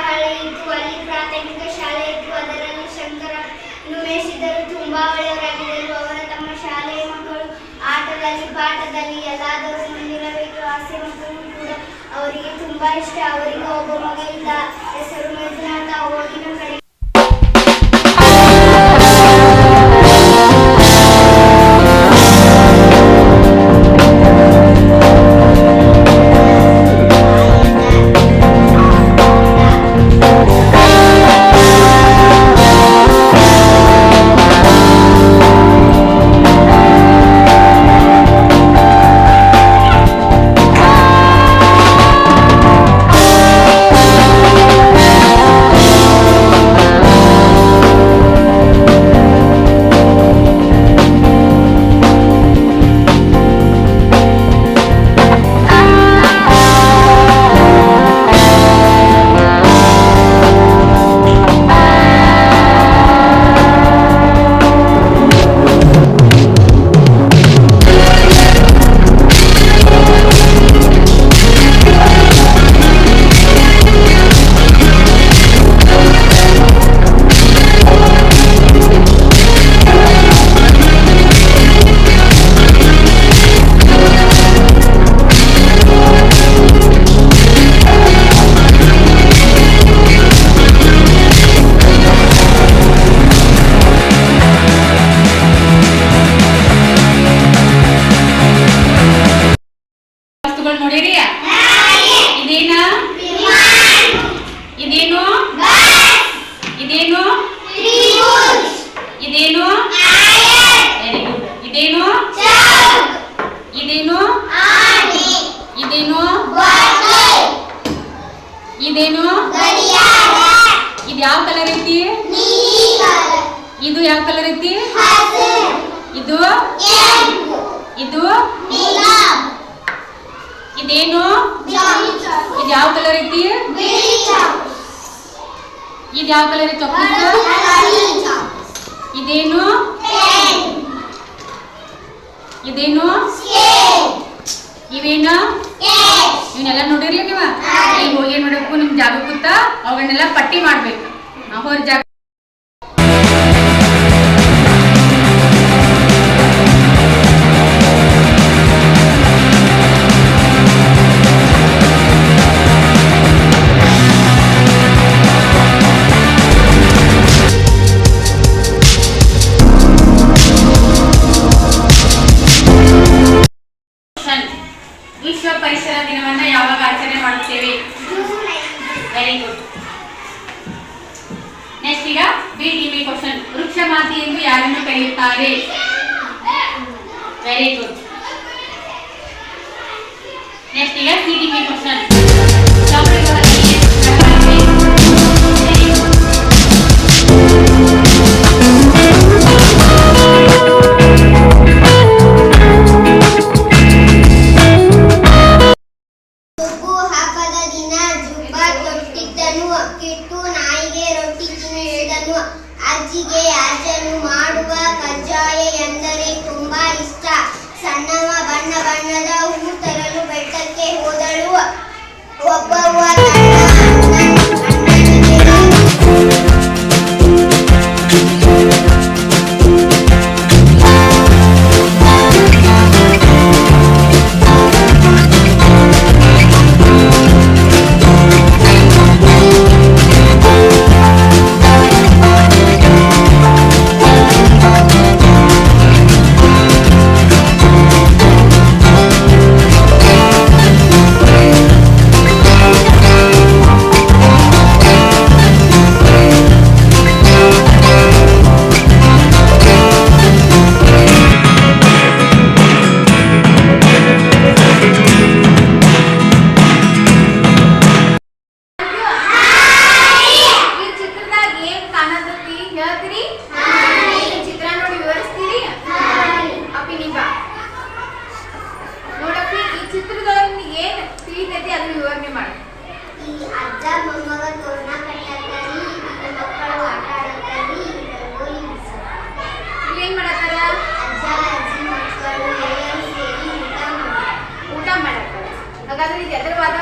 ಹಳ್ಳಿ ಇತ್ತು, ಅಲ್ಲಿ ಪ್ರಾಥಮಿಕ ಶಾಲೆ ಇತ್ತು. ಅದರಲ್ಲಿ ಶಂಕರನ್ನು ಮೇಯಿಸಿದರು. ತುಂಬಾ ಒಳ್ಳೆಯವರಾಗಿದ್ದರು. ಅವರ ತಮ್ಮ ಶಾಲೆಯ ಮಕ್ಕಳು ಆಟದಲ್ಲಿ ಪಾಠದಲ್ಲಿ ಎಲ್ಲಾದರೂ ಮುಂದಿರಬೇಕು. ಆಸೆ ಮಕ್ಕಳು ಕೂಡ ಅವರಿಗೆ ತುಂಬಾ ಇಷ್ಟ. ಅವರಿಗೆ ಒಬ್ಬ ಮಗ ಇದ್ದ, ಹೆಸರು ಮಂಜುನಾಥ. ಓದಿನ ಕಡೆ ಇದೇನು ಇದು ಯಾವ ಕಲರ್ ಐತಿ? ಇದು ಯಾವ ಕಲರ್ ಐತಿ? ಇದು ಇದು ಇದೇನು ಇದು ಯಾವ ಕಲರ್ ಐತಿ? ಇದು ಯಾವ ಕಲರ್ ಐತಿ? ಇದೇನು ಇದೇನು ಇವೇನು ಇವನ್ನೆಲ್ಲ ನೋಡಿರ್ಲಿ ನೀವು ಈಗ ಹೋಗಿ ಏನ್ ಮಾಡ್ಬೇಕು, ನಿಮ್ ಜಾಗ ಕೂತ ಅವನ್ನೆಲ್ಲ ಪಟ್ಟಿ ಮಾಡ್ಬೇಕು. ಅವ್ರ ಜಾಗ ವಿಶ್ವ ಪರಿಸರ ದಿನವನ್ನ ಯಾವಾಗ ಆಚರಣೆ ಮಾಡುತ್ತೇವೆ? Very good. ನೆಕ್ಸ್ಟ್ ಈಗ ಬಿ ಕ್ವಶನ್. ವೃಕ್ಷ ಮಾತೆ ಎಂದು ಯಾರನ್ನು ಕರೆಯುತ್ತಾರೆ? Very good. ನೆಕ್ಸ್ಟ್ ಈಗ ಸಿ ಕ್ವಶನ್. ಕಿಟ್ಟು ನಾಯಿಗೆ ರೊಟ್ಟಿ ತಿನ್ನು ಹೇಳಿದನು. ಅಜ್ಜಿಗೆ ಅಜ್ಜನು ಮಾಡುವ ಕಜ್ಜಾಯ ಎಂದರೆ ತುಂಬಾ ಇಷ್ಟ. ಸಣ್ಣವ ಬಣ್ಣ ಬಣ್ಣದ ಹೂ ತರಲು ಬೆಟ್ಟಕ್ಕೆ ಹೋದಳು. ಒಬ್ಬವ್ವ ಹಾಗಾದ್ರೆ ಇದು ಎದರ ವಾದ